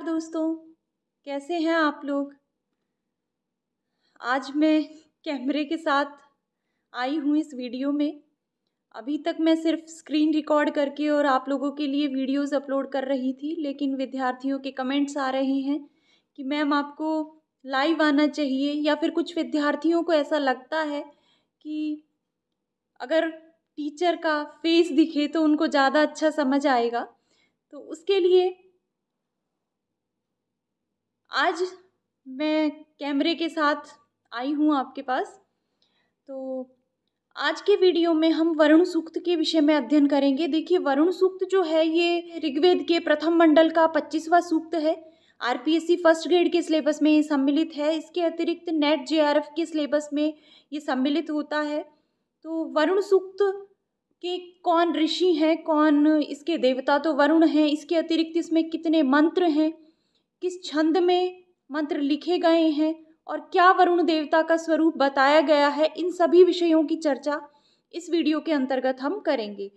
दोस्तों, कैसे हैं आप लोग। आज मैं कैमरे के साथ आई हूँ इस वीडियो में। अभी तक मैं सिर्फ स्क्रीन रिकॉर्ड करके और आप लोगों के लिए वीडियोस अपलोड कर रही थी, लेकिन विद्यार्थियों के कमेंट्स आ रहे हैं कि मैम आपको लाइव आना चाहिए, या फिर कुछ विद्यार्थियों को ऐसा लगता है कि अगर टीचर का फेस दिखे तो उनको ज़्यादा अच्छा समझ आएगा। तो उसके लिए आज मैं कैमरे के साथ आई हूँ आपके पास। तो आज के वीडियो में हम वरुण सूक्त के विषय में अध्ययन करेंगे। देखिए, वरुण सूक्त जो है ये ऋग्वेद के प्रथम मंडल का 25वां सूक्त है। आरपीएससी फर्स्ट ग्रेड के सिलेबस में ये सम्मिलित है। इसके अतिरिक्त नेट जेआरएफ के सिलेबस में ये सम्मिलित होता है। तो वरुण सूक्त के कौन ऋषि हैं, कौन इसके देवता, तो वरुण हैं। इसके अतिरिक्त इसमें कितने मंत्र हैं, किस छंद में मंत्र लिखे गए हैं और क्या वरुण देवता का स्वरूप बताया गया है, इन सभी विषयों की चर्चा इस वीडियो के अंतर्गत हम करेंगे।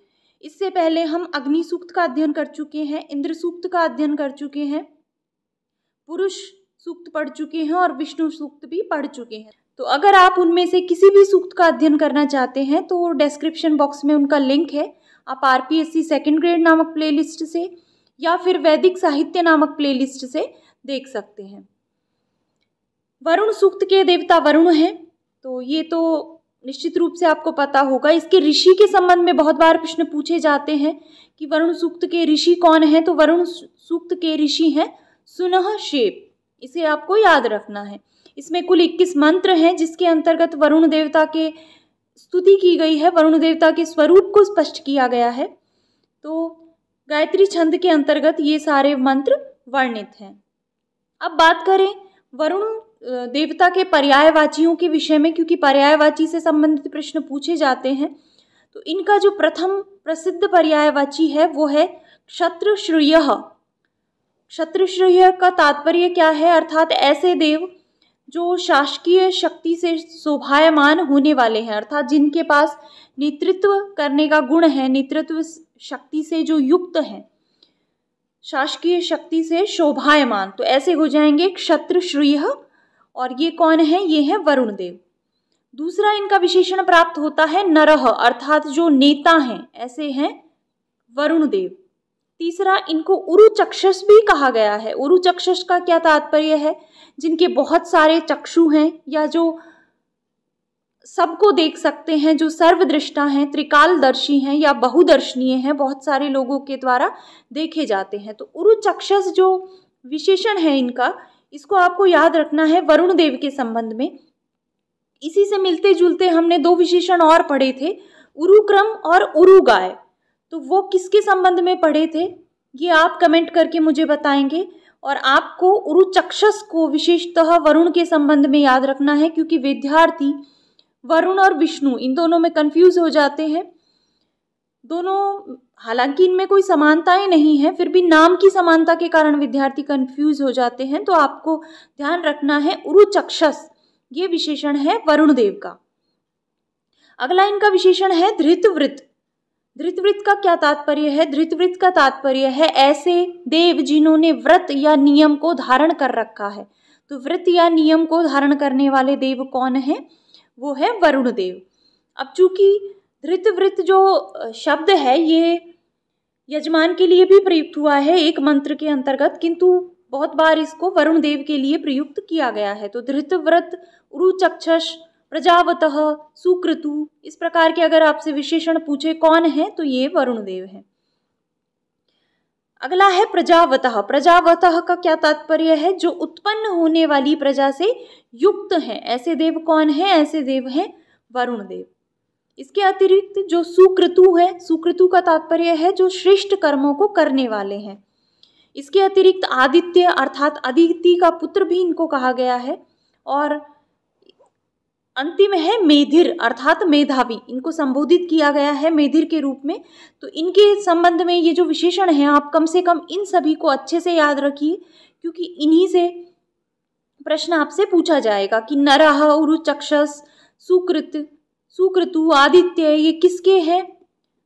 इससे पहले हम अग्नि सूक्त का अध्ययन कर चुके हैं, इंद्र सूक्त का अध्ययन कर चुके हैं, पुरुष सूक्त पढ़ चुके हैं और विष्णु सूक्त भी पढ़ चुके हैं। तो अगर आप उनमें से किसी भी सूक्त का अध्ययन करना चाहते हैं तो डिस्क्रिप्शन बॉक्स में उनका लिंक है। आप आरपीएससी सेकेंड ग्रेड नामक प्लेलिस्ट से या फिर वैदिक साहित्य नामक प्लेलिस्ट से देख सकते हैं। वरुण सूक्त के देवता वरुण हैं, तो ये तो निश्चित रूप से आपको पता होगा। इसके ऋषि के संबंध में बहुत बार प्रश्न पूछे जाते हैं कि वरुण सूक्त के ऋषि कौन हैं। तो वरुण सूक्त के ऋषि हैं सुनह शेप, इसे आपको याद रखना है। इसमें कुल 21 मंत्र हैं जिसके अंतर्गत वरुण देवता के स्तुति की गई है, वरुण देवता के स्वरूप को स्पष्ट किया गया है। तो गायत्री छंद के अंतर्गत ये सारे मंत्र वर्णित हैं। अब बात करें वरुण देवता के पर्यायवाचियों के विषय में, क्योंकि पर्यायवाची से संबंधित प्रश्न पूछे जाते हैं। तो इनका जो प्रथम प्रसिद्ध पर्यायवाची है वो है क्षत्रश्रूयः। क्षत्रश्रूय का तात्पर्य क्या है, अर्थात ऐसे देव जो शासकीय शक्ति से शोभायमान होने वाले हैं, अर्थात जिनके पास नेतृत्व करने का गुण है, नेतृत्व शक्ति से जो युक्त हैं, शासकीय शक्ति से शोभायमान, तो ऐसे हो जाएंगे क्षत्रश्रूयः। और ये कौन है, ये है वरुण देव। दूसरा इनका विशेषण प्राप्त होता है नरः, अर्थात जो नेता हैं, ऐसे हैं वरुण देव। तीसरा इनको उरुचक्षस भी कहा गया है। उरुचक्षस का क्या तात्पर्य है, जिनके बहुत सारे चक्षु हैं या जो सबको देख सकते हैं, जो सर्वदृष्टा हैं, त्रिकालदर्शी हैं या बहुदर्शनीय हैं, बहुत सारे लोगों के द्वारा देखे जाते हैं। तो उरुचक्षस जो विशेषण है इनका, इसको आपको याद रखना है वरुण देव के संबंध में। इसी से मिलते जुलते हमने 2 विशेषण और पढ़े थे, उरुक्रम और उरुगाय। तो वो किसके संबंध में पढ़े थे, ये आप कमेंट करके मुझे बताएंगे। और आपको उरुचक्षस को विशेषतः वरुण के संबंध में याद रखना है, क्योंकि विद्यार्थी वरुण और विष्णु इन दोनों में कंफ्यूज हो जाते हैं। दोनों, हालांकि इनमें कोई समानताएं नहीं है, फिर भी नाम की समानता के कारण विद्यार्थी कंफ्यूज हो जाते हैं। तो आपको ध्यान रखना है उरुचक्षस, ये विशेषण है वरुण देव का। अगला इनका विशेषण है धृतव्रत। धृतव्रत का क्या तात्पर्य है, धृतव्रत का तात्पर्य है ऐसे देव जिन्होंने व्रत या नियम को धारण कर रखा है। तो व्रत या नियम को धारण करने वाले देव कौन है, वो है वरुण देव। अब चूंकि धृतव्रत जो शब्द है ये यजमान के लिए भी प्रयुक्त हुआ है एक मंत्र के अंतर्गत, किंतु बहुत बार इसको वरुण देव के लिए प्रयुक्त किया गया है। तो धृतव्रत, उरुचक्षस, प्रजावतः, सुक्रतु, इस प्रकार के अगर आपसे विशेषण पूछे कौन है तो ये वरुण देव है। अगला है प्रजावतः। प्रजावतः का क्या तात्पर्य है, जो उत्पन्न होने वाली प्रजा से युक्त हैं, ऐसे देव कौन है, ऐसे देव हैं वरुण देव। इसके अतिरिक्त जो सुक्रतु है, सुक्रतु का तात्पर्य है जो श्रेष्ठ कर्मों को करने वाले हैं। इसके अतिरिक्त आदित्य, अर्थात अदिति का पुत्र भी इनको कहा गया है। और अंतिम है मेधिर, अर्थात मेधावी, इनको संबोधित किया गया है मेधिर के रूप में। तो इनके संबंध में ये जो विशेषण है, आप कम से कम इन सभी को अच्छे से याद रखिए, क्योंकि इन्हीं से प्रश्न आपसे पूछा जाएगा कि नरः, उरुचक्षस, सुकृत, सुक्रतु, आदित्य, ये किसके हैं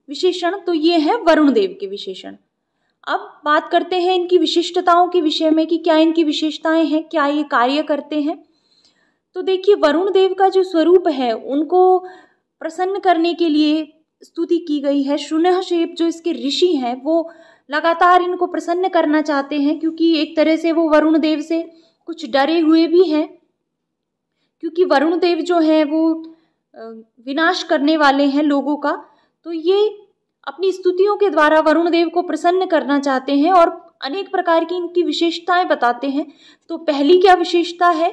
विशेषण, तो ये है वरुण देव के विशेषण। अब बात करते हैं इनकी विशिष्टताओं के विषय में कि क्या इनकी विशेषताएं हैं, क्या ये कार्य करते हैं। तो देखिए, वरुण देव का जो स्वरूप है उनको प्रसन्न करने के लिए स्तुति की गई है। शृण्यशेप जो इसके ऋषि हैं वो लगातार इनको प्रसन्न करना चाहते हैं, क्योंकि एक तरह से वो वरुण देव से कुछ डरे हुए भी हैं, क्योंकि वरुण देव जो हैं वो विनाश करने वाले हैं लोगों का। तो ये अपनी स्तुतियों के द्वारा वरुण देव को प्रसन्न करना चाहते हैं और अनेक प्रकार की इनकी विशेषताएं बताते हैं। तो पहली क्या विशेषता है,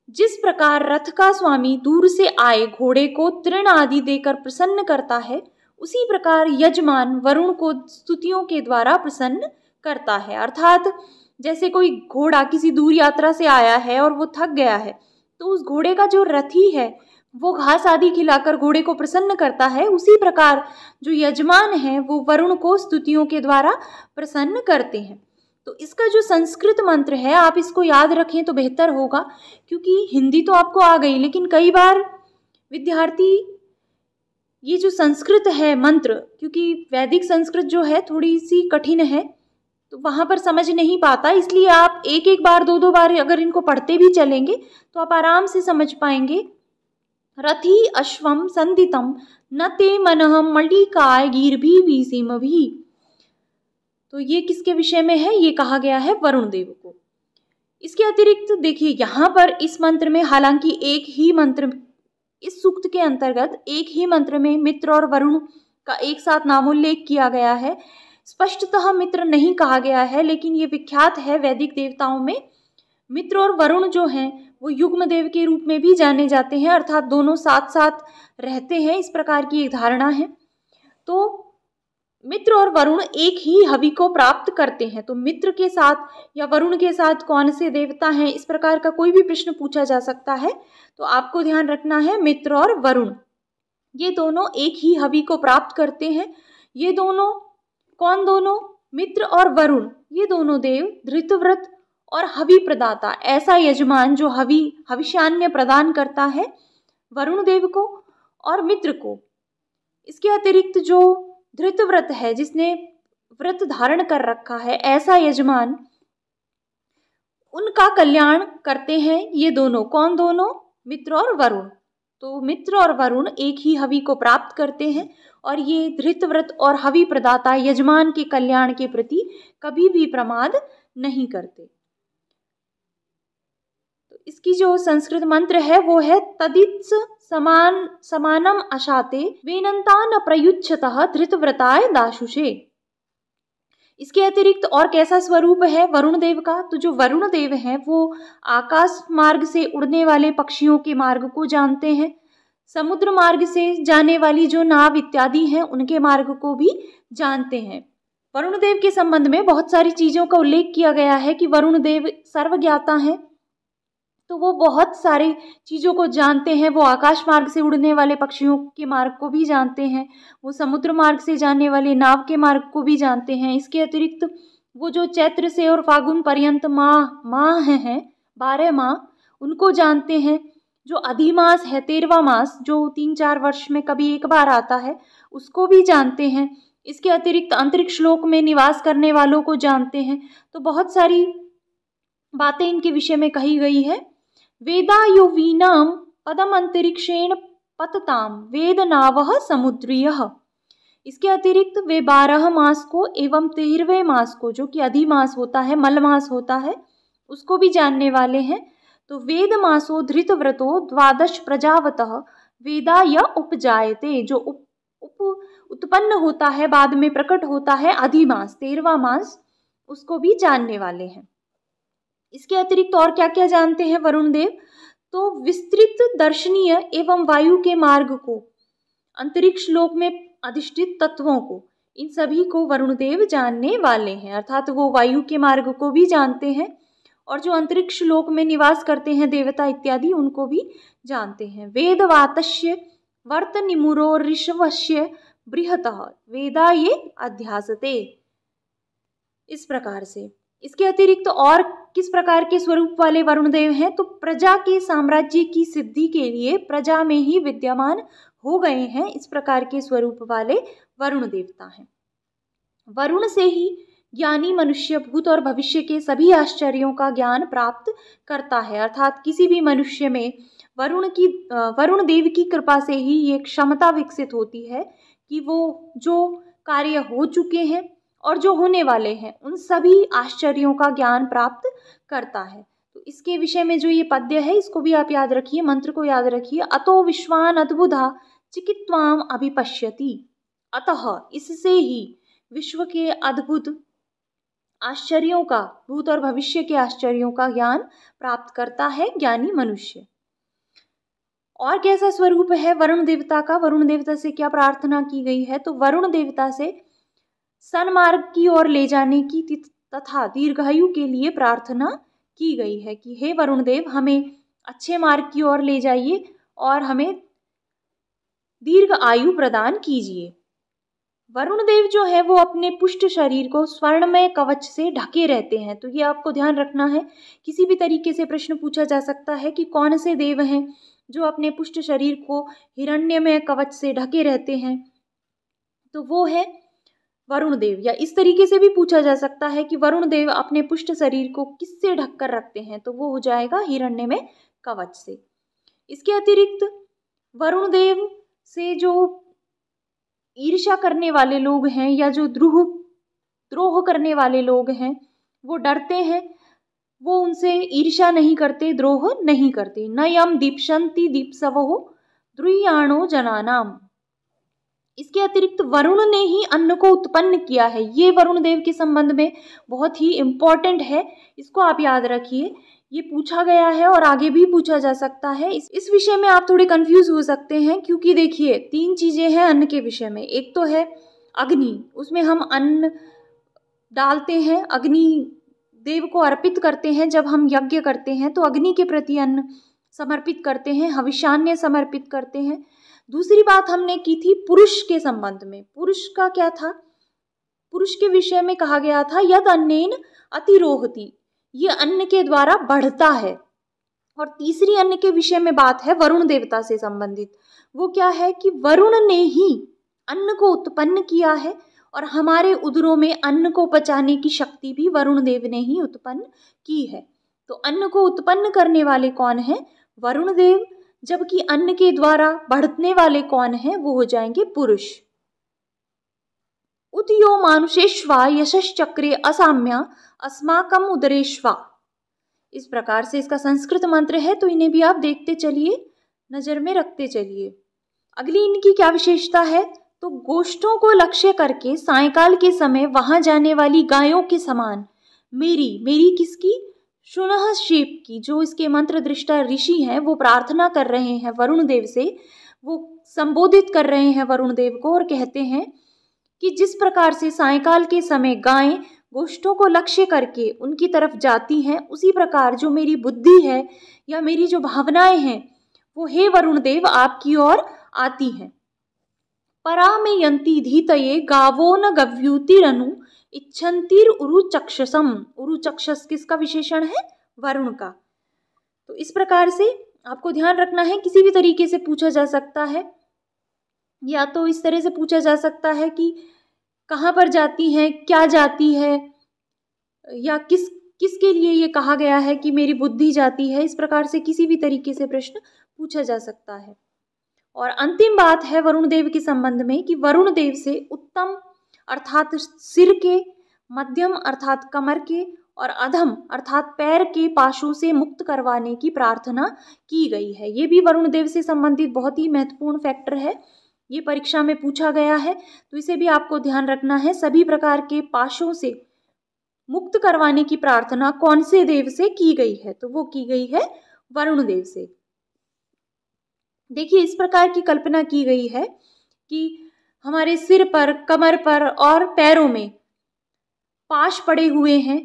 जिस प्रकार रथ का स्वामी दूर से आए घोड़े को तृण आदि देकर प्रसन्न करता है, उसी प्रकार यजमान वरुण को स्तुतियों के द्वारा प्रसन्न करता है। अर्थात जैसे कोई घोड़ा किसी दूर यात्रा से आया है और वो थक गया है, तो उस घोड़े का जो रथी है वो घास आदि खिलाकर घोड़े को प्रसन्न करता है, उसी प्रकार जो यजमान है वो वरुण को स्तुतियों के द्वारा प्रसन्न करते हैं। तो इसका जो संस्कृत मंत्र है आप इसको याद रखें तो बेहतर होगा, क्योंकि हिंदी तो आपको आ गई, लेकिन कई बार विद्यार्थी ये जो संस्कृत है मंत्र, क्योंकि वैदिक संस्कृत जो है थोड़ी सी कठिन है, तो वहाँ पर समझ नहीं पाता, इसलिए आप एक एक बार दो बार अगर इनको पढ़ते भी चलेंगे तो आप आराम से समझ पाएंगे। रथी अश्वम संदितम न ते मनः मल्लिकाय गीर्भि वीसिम भी। तो ये किसके विषय में है, ये कहा गया है वरुण देव को। इसके अतिरिक्त देखिए यहाँ पर इस मंत्र में, हालांकि एक ही मंत्र, इस सूक्त के अंतर्गत एक ही मंत्र में मित्र और वरुण का एक साथ नामोल्लेख किया गया है। स्पष्टतः मित्र नहीं कहा गया है, लेकिन ये विख्यात है वैदिक देवताओं में। मित्र और वरुण जो हैं वो युग्म देव के रूप में भी जाने जाते हैं, अर्थात दोनों साथ साथ रहते हैं, इस प्रकार की एक धारणा है। तो मित्र और वरुण एक ही हवि को प्राप्त करते हैं। तो मित्र के साथ या वरुण के साथ कौन से देवता हैं, इस प्रकार का कोई भी प्रश्न पूछा जा सकता है, तो आपको ध्यान रखना है मित्र और वरुण ये दोनों एक ही हवि को प्राप्त करते हैं। ये दोनों कौन, दोनों मित्र और वरुण, ये दोनों देव धृतव्रत और हवि प्रदाता, ऐसा यजमान जो हविष्यान्य प्रदान करता है वरुण देव को और मित्र को। इसके अतिरिक्त जो धृतव्रत है, जिसने व्रत धारण कर रखा है, ऐसा यजमान, उनका कल्याण करते हैं ये दोनों। कौन दोनों, मित्र और वरुण। तो मित्र और वरुण एक ही हवि को प्राप्त करते हैं और ये धृतव्रत और हवि प्रदाता यजमान के कल्याण के प्रति कभी भी प्रमाद नहीं करते। तो इसकी जो संस्कृत मंत्र है वो है तदित्स समानम अशाते वेनंतान प्रयुच्छतः धृतव्रताय दाशुषे। इसके अतिरिक्त और कैसा स्वरूप है वरुण देव का, तो जो वरुण देव हैं वो आकाश मार्ग से उड़ने वाले पक्षियों के मार्ग को जानते हैं, समुद्र मार्ग से जाने वाली जो नाव इत्यादि हैं उनके मार्ग को भी जानते हैं। वरुण देव के संबंध में बहुत सारी चीज़ों का उल्लेख किया गया है कि वरुण देव सर्वज्ञाता हैं, तो वो बहुत सारी चीज़ों को जानते हैं। वो आकाश मार्ग से उड़ने वाले पक्षियों के मार्ग को भी जानते हैं, वो समुद्र मार्ग से जाने वाले नाव के मार्ग को भी जानते हैं। इसके अतिरिक्त वो जो चैत्र से और फागुन पर्यंत माह हैं 12 माह, उनको जानते हैं। जो अधिमास है 13वां मास, जो 3-4 वर्ष में कभी एक बार आता है, उसको भी जानते हैं। इसके अतिरिक्त अंतरिक्ष लोक में निवास करने वालों को जानते हैं। तो बहुत सारी बातें इनके विषय में कही गई है। वेदायुवीनाम पदम अंतरिक्षेण पतताम वेद नावः समुद्रीयः। इसके अतिरिक्त वे 12 मास को एवं 13वें मास को, जो कि अधिमास होता है, मल मास होता है, उसको भी जानने वाले हैं। तो वेद मासो धृतव्रतो 12 प्रजावतः वेदा य उपजायते, जो उत्पन्न होता है, बाद में प्रकट होता है, अधिमास 13वां मास, उसको भी जानने वाले हैं। इसके अतिरिक्त और क्या क्या जानते हैं वरुण देव, तो विस्तृत दर्शनीय एवं वायु के मार्ग को, अंतरिक्ष लोक में अधिष्ठित तत्वों को, इन सभी को वरुण देव जानने वाले हैं। अर्थात वो वायु के मार्ग को भी जानते हैं और जो अंतरिक्ष लोक में निवास करते हैं देवता इत्यादि, उनको भी जानते हैं। वेदवातस्य वर्त निमुरो ऋषवस्य बृहतः वेदा ये अध्यासते, इस प्रकार से। इसके अतिरिक्त और किस प्रकार के स्वरूप वाले वरुण देव हैं, तो प्रजा के साम्राज्य की सिद्धि के लिए प्रजा में ही विद्यमान हो गए हैं, इस प्रकार के स्वरूप वाले वरुण देवता हैं। वरुण से ही ज्ञानी मनुष्य भूत और भविष्य के सभी आश्चर्यों का ज्ञान प्राप्त करता है। अर्थात किसी भी मनुष्य में वरुण देव की कृपा से ही ये क्षमता विकसित होती है कि वो जो कार्य हो चुके हैं और जो होने वाले हैं उन सभी आश्चर्यों का ज्ञान प्राप्त करता है। तो इसके विषय में जो ये पद्य है इसको भी आप याद रखिए, मंत्र को याद रखिए। अतो विश्वान अद्भुता चिकित्वाम अभिपश्यति। अतः इससे ही विश्व के अद्भुत आश्चर्यों का, भूत और भविष्य के आश्चर्यों का ज्ञान प्राप्त करता है ज्ञानी मनुष्य। और कैसा स्वरूप है वरुण देवता का? वरुण देवता से क्या प्रार्थना की गई है? तो वरुण देवता से सन्मार्ग की ओर ले जाने की तथा दीर्घायु के लिए प्रार्थना की गई है कि हे वरुण देव, हमें अच्छे मार्ग की ओर ले जाइए और हमें दीर्घ आयु प्रदान कीजिए। वरुण देव जो है वो अपने पुष्ट शरीर को स्वर्णमय कवच से ढके रहते हैं। तो ये आपको ध्यान रखना है। किसी भी तरीके से प्रश्न पूछा जा सकता है कि कौन से देव हैं जो अपने पुष्ट शरीर को हिरण्यमय कवच से ढके रहते हैं, तो वो है वरुण देव। या इस तरीके से भी पूछा जा सकता है कि वरुण देव अपने पुष्ट शरीर को किससे ढककर रखते हैं, तो वो हो जाएगा हिरण्यमय कवच से। इसके अतिरिक्त वरुण देव से जो ईर्ष्या करने वाले लोग हैं या जो द्रोह करने वाले लोग हैं वो डरते हैं, वो उनसे ईर्ष्या नहीं करते, द्रोह नहीं करते। न यम दीप्शन्ति दीप्सवो द्रुह्याणो जनानाम। इसके अतिरिक्त वरुण ने ही अन्न को उत्पन्न किया है। ये वरुण देव के संबंध में बहुत ही इम्पोर्टेंट है, इसको आप याद रखिए। ये पूछा गया है और आगे भी पूछा जा सकता है। इस विषय में आप थोड़े कंफ्यूज हो सकते हैं क्योंकि देखिए 3 चीजें हैं अन्न के विषय में। एक तो है अग्नि, उसमें हम अन्न डालते हैं, अग्नि देव को अर्पित करते हैं। जब हम यज्ञ करते हैं तो अग्नि के प्रति अन्न समर्पित करते हैं, हविष्यान्य समर्पित करते हैं। दूसरी बात हमने की थी पुरुष के संबंध में। पुरुष का क्या था? पुरुष के विषय में कहा गया था यद अन्नेन अतिरोहति, ये अन्न के द्वारा बढ़ता है। और तीसरी अन्न के विषय में बात है वरुण देवता से संबंधित। वो क्या है कि वरुण ने ही अन्न को उत्पन्न किया है और हमारे उदरों में अन्न को पचाने की शक्ति भी वरुण देव ने ही उत्पन्न की है। तो अन्न को उत्पन्न करने वाले कौन है? वरुण देव। जबकि अन्न के द्वारा बढ़ने वाले कौन है? वो हो जाएंगे पुरुष। उतयो मानुषेश्वा यशश्चक्रे असाम्या अस्माकम उदरेश्वा। इस प्रकार से इसका संस्कृत मंत्र है, तो इन्हें भी आप देखते चलिए, नजर में रखते चलिए। अगली इनकी क्या विशेषता है? तो गोष्ठों को लक्ष्य करके सायंकाल के समय वहां जाने वाली गायों के समान मेरी किसकी? शुनह शेप की। जो इसके मंत्र दृष्टा ऋषि हैं वो प्रार्थना कर रहे हैं वरुण देव से, वो संबोधित कर रहे हैं वरुण देव को और कहते हैं कि जिस प्रकार से सायंकाल के समय गायें गोष्ठों को लक्ष्य करके उनकी तरफ जाती हैं, उसी प्रकार जो मेरी बुद्धि है या मेरी जो भावनाएं हैं वो हे वरुण देव आपकी ओर आती हैं। परामेयन्ति धीतये गावो न गव्यूतिरनु इच्छन्तिर उरुचक्षसम। उरुचक्षस किसका विशेषण है? वरुण का। तो इस प्रकार से आपको ध्यान रखना है, किसी भी तरीके से पूछा जा सकता है। या तो इस तरह से पूछा जा सकता है कि कहाँ पर जाती हैं, क्या जाती है, या किसके लिए ये कहा गया है कि मेरी बुद्धि जाती है। इस प्रकार से किसी भी तरीके से प्रश्न पूछा जा सकता है। और अंतिम बात है वरुण देव के संबंध में कि वरुण देव से उत्तम अर्थात सिर के, मध्यम अर्थात कमर के और अधम अर्थात पैर के पाशों से मुक्त करवाने की प्रार्थना की गई है। ये भी वरुण देव से संबंधित बहुत ही महत्वपूर्ण फैक्टर है। ये परीक्षा में पूछा गया है, तो इसे भी आपको ध्यान रखना है। सभी प्रकार के पाशों से मुक्त करवाने की प्रार्थना कौन से देव से की गई है? तो वो की गई है वरुण देव से। देखिए, इस प्रकार की कल्पना की गई है कि हमारे सिर पर, कमर पर और पैरों में पाश पड़े हुए हैं,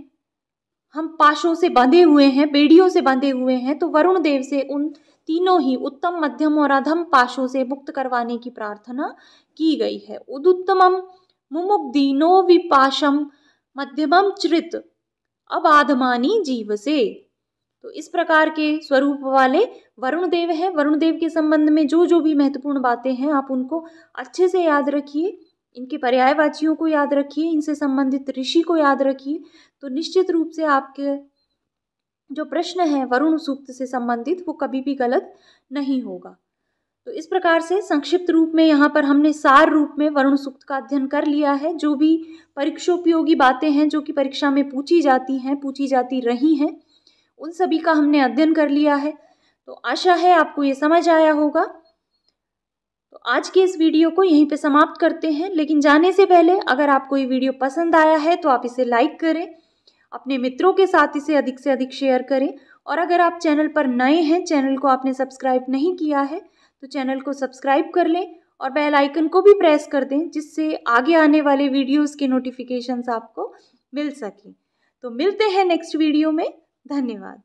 हम पाशों से बंधे हुए हैं, बेड़ियों से बंधे हुए हैं। तो वरुण देव से उन तीनों ही उत्तम, मध्यम और अधम पाशों से मुक्त करवाने की प्रार्थना की गई है। उदुत्तमम मुमुग्धीनो विपाशम मध्यमम चृत अबाधमानी जीव से। तो इस प्रकार के स्वरूप वाले वरुण देव हैं। वरुण देव के संबंध में जो जो भी महत्वपूर्ण बातें हैं आप उनको अच्छे से याद रखिए इनके पर्यायवाचियों को याद रखिए, इनसे संबंधित ऋषि को याद रखिए, तो निश्चित रूप से आपके जो प्रश्न है वरुण सूक्त से संबंधित वो कभी भी गलत नहीं होगा। तो इस प्रकार से संक्षिप्त रूप में यहाँ पर हमने सार रूप में वरुण सूक्त का अध्ययन कर लिया है। जो भी परीक्षोपयोगी बातें हैं जो कि परीक्षा में पूछी जाती हैं, पूछी जाती रही हैं, उन सभी का हमने अध्ययन कर लिया है। तो आशा है आपको ये समझ आया होगा। तो आज के इस वीडियो को यहीं पे समाप्त करते हैं, लेकिन जाने से पहले अगर आपको ये वीडियो पसंद आया है तो आप इसे लाइक करें, अपने मित्रों के साथ इसे अधिक से अधिक शेयर करें, और अगर आप चैनल पर नए हैं, चैनल को आपने सब्सक्राइब नहीं किया है, तो चैनल को सब्सक्राइब कर लें और बेल आइकन को भी प्रेस कर दें, जिससे आगे आने वाले वीडियोस के नोटिफिकेशंस आपको मिल सकें। तो मिलते हैं नेक्स्ट वीडियो में। धन्यवाद।